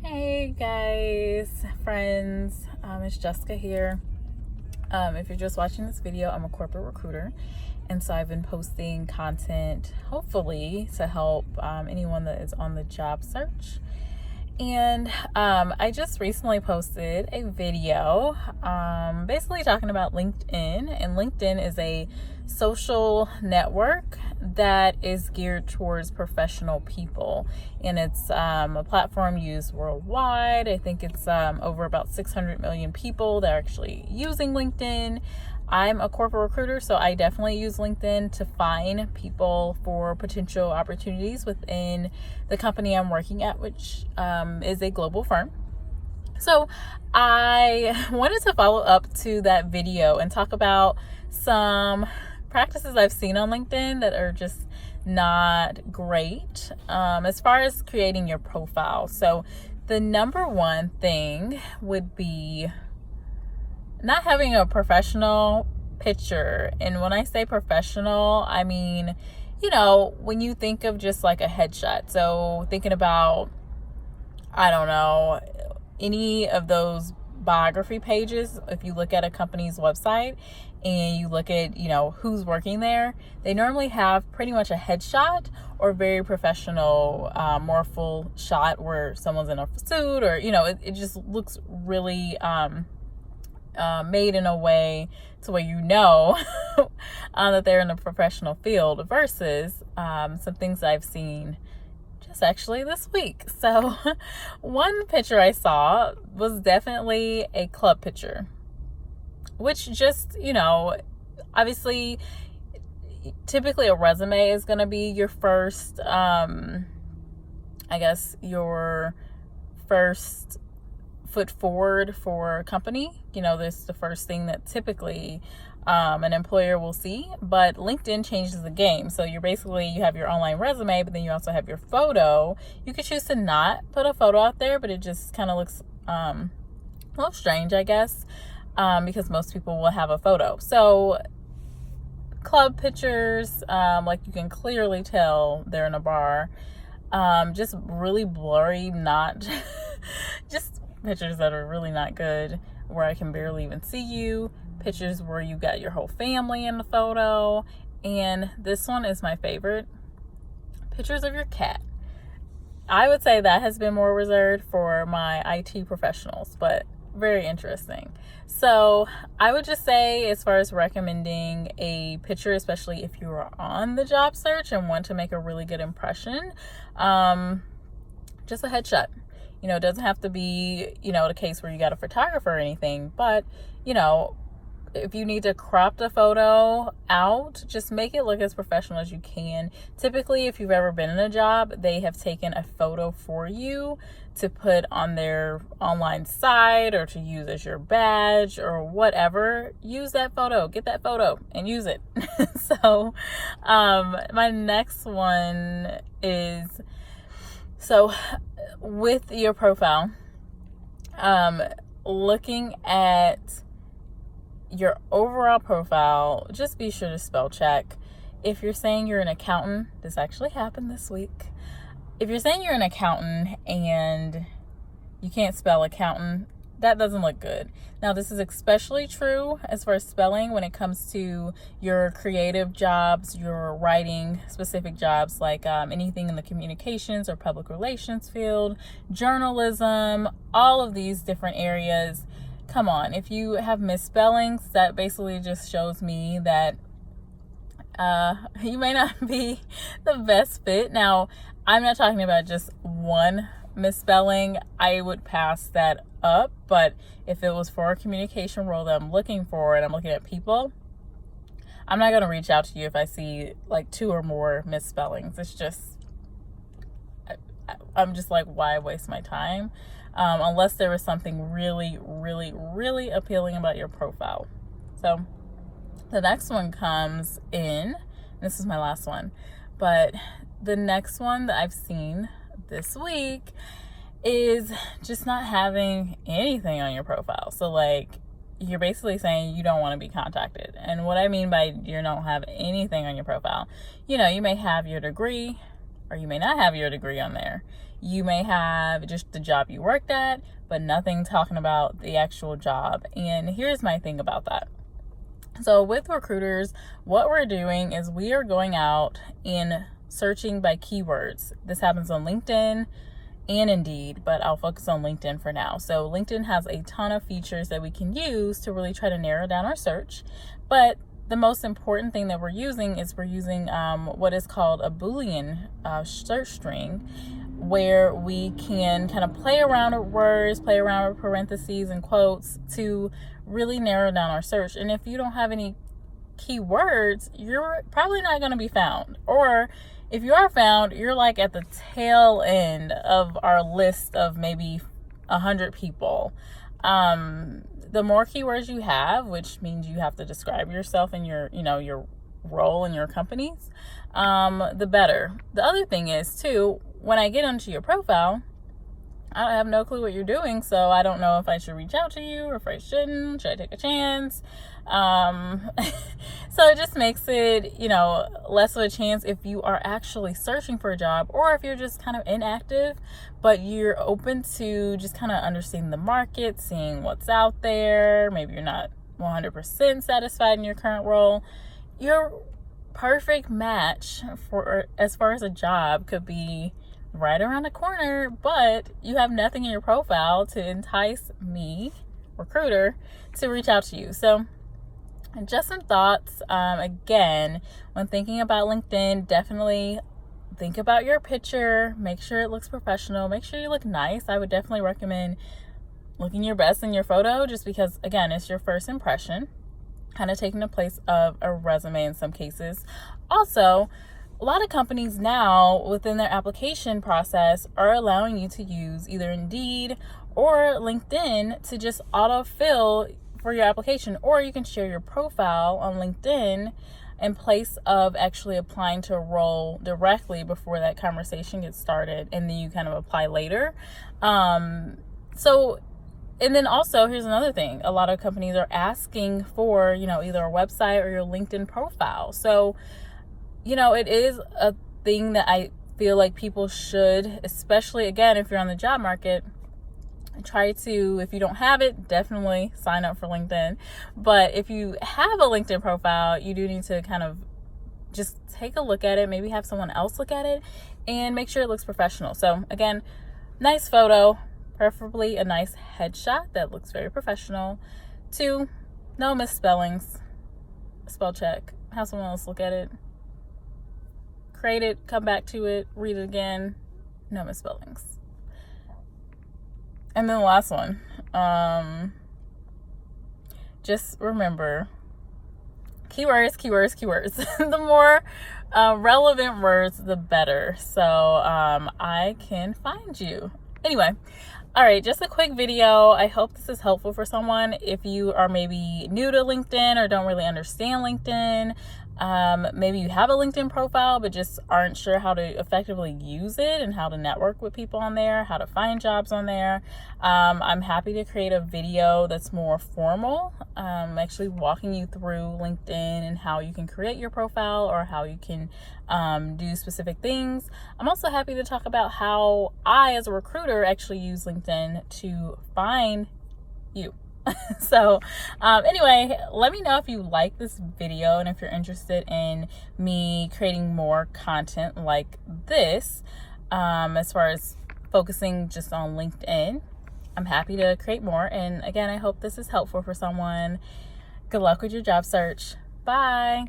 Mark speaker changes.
Speaker 1: Hey guys, friends, it's Jessica here. If you're just watching this video, I'm a corporate recruiter, and so I've been posting content hopefully to help anyone that is on the job search. And I just recently posted a video basically talking about LinkedIn. And LinkedIn is a social network that is geared towards professional people. And it's a platform used worldwide. I think it's over about 600 million people that are actually using LinkedIn. I'm a corporate recruiter, so I definitely use LinkedIn to find people for potential opportunities within the company I'm working at, which is a global firm. So I wanted to follow up to that video and talk about some practices I've seen on LinkedIn that are just not great as far as creating your profile. So the number one thing would be not having a professional picture. And when I say professional, I mean, when you think of just like a headshot. So thinking about, I don't know, any of those biography pages, if you look at a company's website and you look at, who's working there, they normally have pretty much a headshot or very professional, more full shot where someone's in a suit or, it just looks really, made in a way to where that they're in a professional field versus some things I've seen just actually this week. So one picture I saw was definitely a club picture, which just, obviously typically a resume is going to be your first, your first foot forward for a company. This is the first thing that typically an employer will see. But LinkedIn changes the game. So you have your online resume, but then you also have your photo. You could choose to not put a photo out there, but it just kind of looks a little strange, I guess, because most people will have a photo. So club pictures, like you can clearly tell they're in a bar, just really blurry, not just pictures that are really not good, where I can barely even see you, pictures where you got your whole family in the photo, and this one is my favorite, pictures of your cat. I would say that has been more reserved for my IT professionals, but very interesting. So I would just say, as far as recommending a picture, especially if you are on the job search and want to make a really good impression, just a headshot. It doesn't have to be, the case where you got a photographer or anything, but, if you need to crop the photo out, just make it look as professional as you can. Typically, if you've ever been in a job, they have taken a photo for you to put on their online site or to use as your badge or whatever. Use that photo, get that photo and use it. So, my next one is, with your profile, looking at your overall profile, just be sure to spell check. If you're saying you're an accountant, this actually happened this week. If you're saying you're an accountant and you can't spell accountant, that doesn't look good. Now, this is especially true as far as spelling when it comes to your creative jobs, your writing specific jobs, like anything in the communications or public relations field, journalism, all of these different areas. Come on, if you have misspellings, that basically just shows me that you may not be the best fit. Now, I'm not talking about just one misspelling. I would pass that up, but if it was for a communication role that I'm looking for and I'm looking at people, I'm not going to reach out to you if I see like 2 or more misspellings. It's just, I'm just like, why waste my time? Unless there was something really, really, really appealing about your profile. So the next one comes in, this is my last one, but the next one that I've seen this week is just not having anything on your profile. So like, you're basically saying you don't want to be contacted. And what I mean by you don't have anything on your profile, you may have your degree or you may not have your degree on there. you may have just the job you worked at, but nothing talking about the actual job. And here's my thing about that. So with recruiters, what we're doing is we are going out and searching by keywords. This happens on LinkedIn and Indeed, but I'll focus on LinkedIn for now. So LinkedIn has a ton of features that we can use to really try to narrow down our search. But the most important thing that we're using is we're using what is called a Boolean search string, where we can kind of play around with words, play around with parentheses and quotes to really narrow down our search. And if you don't have any keywords, you're probably not going to be found. Or if you are found, you're like at the tail end of our list of maybe 100 people. The more keywords you have, which means you have to describe yourself and your role in your companies, the better. The other thing is too, when I get onto your profile, I have no clue what you're doing, so I don't know if I should reach out to you or if I shouldn't. Should I take a chance? So it just makes it, less of a chance if you are actually searching for a job, or if you're just kind of inactive, but you're open to just kind of understanding the market, seeing what's out there. Maybe you're not 100% satisfied in your current role. Your perfect match for as far as a job could be right around the corner, but you have nothing in your profile to entice me, recruiter, to reach out to you. So just some thoughts. Again, when thinking about LinkedIn, definitely think about your picture. Make sure it looks professional. Make sure you look nice. I would definitely recommend looking your best in your photo, just because, again, it's your first impression, kind of taking the place of a resume in some cases. Also, a lot of companies now within their application process are allowing you to use either Indeed or LinkedIn to just autofill for your application, or you can share your profile on LinkedIn in place of actually applying to a role directly before that conversation gets started, and then you kind of apply later. And then also, here's another thing. A lot of companies are asking for, either a website or your LinkedIn profile. So, it is a thing that I feel like people should, especially, again, if you're on the job market, try to, if you don't have it, definitely sign up for LinkedIn. But if you have a LinkedIn profile, you do need to kind of just take a look at it, maybe have someone else look at it, and make sure it looks professional. So again, nice photo, preferably a nice headshot that looks very professional. 2, no misspellings, spell check, have someone else look at it, create it, come back to it, read it again, no misspellings. And then the last one, just remember, keywords. The more relevant words, the better. So I can find you. Anyway, all right, just a quick video. I hope this is helpful for someone. If you are maybe new to LinkedIn or don't really understand LinkedIn, maybe you have a LinkedIn profile but just aren't sure how to effectively use it and how to network with people on there, how to find jobs on there, I'm happy to create a video that's more formal, actually walking you through LinkedIn and how you can create your profile or how you can do specific things. I'm also happy to talk about how I, as a recruiter, actually use LinkedIn to find you. So anyway, let me know if you like this video and if you're interested in me creating more content like this, as far as focusing just on LinkedIn. I'm happy to create more, and again, I hope this is helpful for someone. Good luck with your job search. Bye.